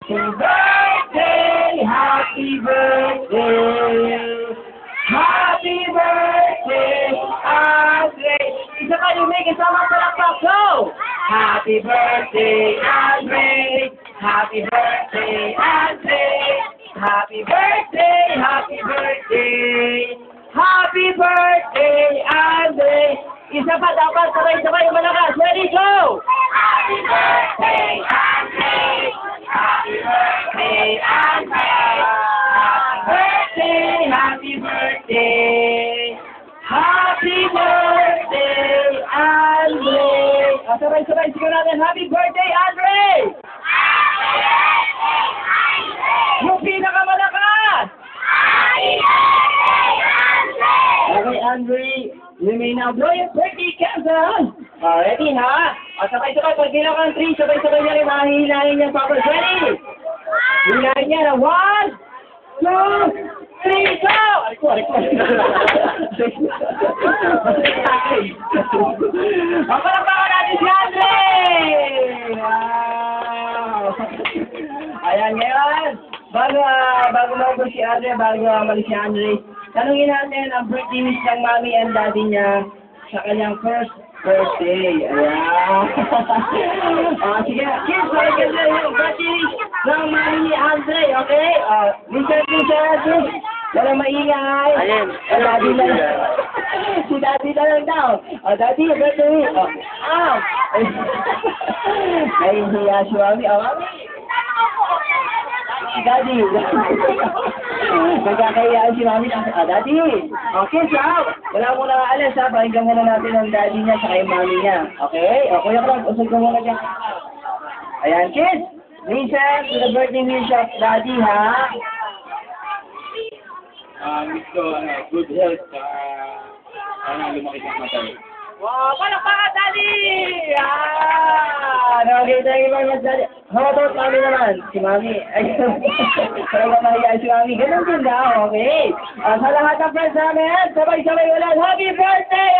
Happy birthday, happy birthday, Andre. Isa pa yung may kasama sa laptop, go! Happy birthday, Andre. Happy birthday, Andre. Happy birthday, happy birthday. Happy birthday, Andre. Isa pa dapat sabay-sabay malakas. Ready, go! Happy birthday, Andre. Happy birthday, Andre. Happy birthday, happy birthday, Andre. Sabay-sabay, sigaw natin, happy birthday, Andre! Yung pinakamalakas! Okay, Andre, you may now blow your birthday candle. Ready, ha? Sabay-sabay, pag bilang ang 3, sabay-sabay niya rin, mahihilahin niya, Papa. Ready? Hilahin niya na 1, 2, 3, go! Palakpakan natin si Andre! Wow! Ayan, ngayon, bago maubos si Andre, bago malis si Andre, tanungin natin ang birthday wish ng mommy and daddy niya sa kanyang first birthday. Ayan. Sige, kids, balikan na yung birthday wish ng mommy ni Andre, okay? Listen, kids. Walang maingay. Ayun. Daddy na lang. Si daddy na lang daw. Daddy, birthday wish. Ay, hiya si mami. Mami. Daddy. Nagkakayaan si mami. Daddy. Okay, so, wala mo na alas ha. Pakinggan muna natin ang daddy niya sa yung mami niya. Okay? Kuya Clark, usag ka muna dyan. Ayan, kids. Listen to the birthday wish of daddy, ha? Wish ko, good health, lumaki kang matay. Wow, palakpakan, daddy! Okay, thank you very much, daddy. How about mami naman? Si mami. Talaga mahiyaan si mami. Ganun din daw, okay? Sa lahat ng friends namin, sabay-sabay ulit. Happy birthday,